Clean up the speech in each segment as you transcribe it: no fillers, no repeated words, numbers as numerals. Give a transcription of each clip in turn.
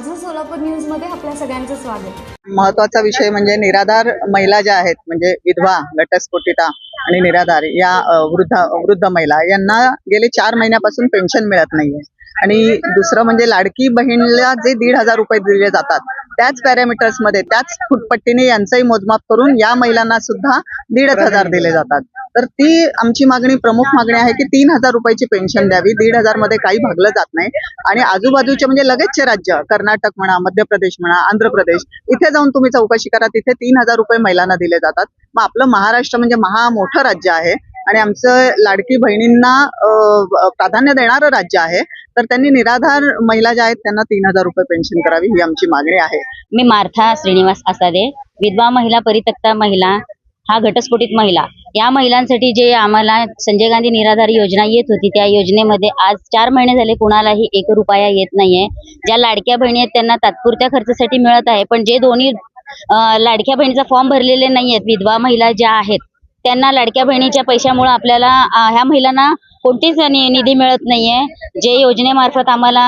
माझं सोलापूर न्यूज मध्ये आपल्या सगळ्यांचं स्वागत। महत्त्वाचा विषय म्हणजे निराधार महिला ज्या आहेत, म्हणजे विधवा, घटस्फोटिता आणि निराधार या वृद्ध महिला यांना गेले 4 महिन्यापासून पेन्शन मिळत नाहीये। आणि दुसरं म्हणजे लाडकी बहीणला जे 1,500 रुपये दिले जातात, त्याच पॅरामीटर्स मध्ये त्याच फुटपट्टीने यांचंही मोजमाप करून या महिलांना सुद्धा 1,500 दिले जातात। तर ती आमची मागणी, प्रमुख मागणी आहे की 3,000 रुपयाची पेन्शन द्यावी। 1,500 मध्ये काही भागलं जात नाही। आणि आजूबाजूचे म्हणजे लगेचचे राज्य, कर्नाटक म्हणा, मध्य प्रदेश म्हणा, आंध्र प्रदेश, इथे जाऊन तुम्ही चौकशी करा, तिथे 3,000 रुपये महिलांना दिले जातात। मग आपलं महाराष्ट्र म्हणजे मोठं राज्य आहे आणि आमचं लाडकी बहिणींना प्राधान्य देणारं राज्य आहे, तर त्यांनी निराधार महिला ज्या आहेत त्यांना 3,000 रुपये पेन्शन करावी, ही आमची मागणी आहे। मी मार्था श्रीनिवास आसादे, विधवा महिला, परित्यक्ता महिला, हा घटस्फोटित महिला, या महिलांसाठी जे आम्हाला संजय गांधी निराधार योजना येत होती, त्या योजनेमध्ये आज 4 महिने झाले कुणालाही 1 रुपया येत नाहीये। ज्या लाडक्या बहिणी आहेत त्यांना तात्पुरत्या खर्चासाठी मिळत आहे, पण जे दोन्ही लाडक्या बहिणीचा फॉर्म भरलेले नाहीयेत, विधवा महिला ज्या आहेत, त्यांना लाडक्या बहिणीच्या पैशामुळे आपल्याला ह्या महिलांना कोणतीच निधी मिळत नाहीये। जे योजनेमार्फत आम्हाला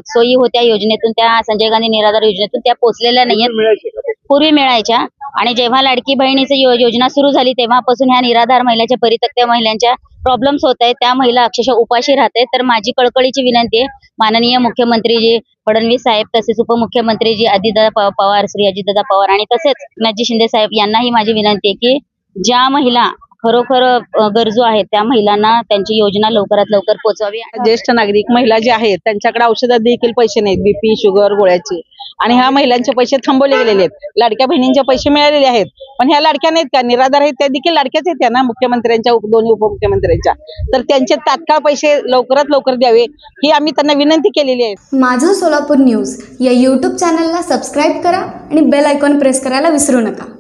सोयी होत्या योजनेतून, त्या संजय गांधी निराधार योजनेतून त्या पोहोचलेल्या नाहीयेत, पूर्वी मिळायच्या। आणि जेव्हा लाडकी बहिणीची योजना सुरू झाली तेव्हापासून ह्या निराधार महिलांच्या, परित्यक्त्या महिलांच्या प्रॉब्लेम्स होत आहेत, त्या महिला अक्षरशः उपाशी राहत आहेत। तर माझी कळकळीची विनंती आहे, माननीय मुख्यमंत्री जी फडणवीस साहेब, तसेच उपमुख्यमंत्री जी अजितदादा पवार, श्री अजितदादा पवार, आणि तसेच एकनाथजी शिंदे साहेब यांनाही माझी विनंती आहे की ज्या महिला खरोखर गरजू आहेत त्या महिलांना त्यांची योजना लवकरात लवकर पोहोचवावी। ज्येष्ठ नागरिक महिला जे आहेत त्यांच्याकडे औषधात देखील पैसे नाहीत, बीपी, शुगर, गोळ्याचे, आणि ह्या महिलांचे पैसे थांबवले गेलेले आहेत। लाडक्या बहिणींचे पैसे मिळालेले आहेत, पण ह्या लाडक्या नाहीत का, निराधार आहेत, त्या देखील लाडक्याच आहेत ना, मुख्यमंत्र्यांच्या, दोन्ही उपमुख्यमंत्र्यांच्या। तर त्यांचे तात्काळ पैसे लवकरात लवकर द्यावे, ही आम्ही त्यांना विनंती केलेली आहे। माझं सोलापूर न्यूज या यूट्यूब चॅनलला सबस्क्राईब करा आणि बेल आयकॉन प्रेस करायला विसरू नका।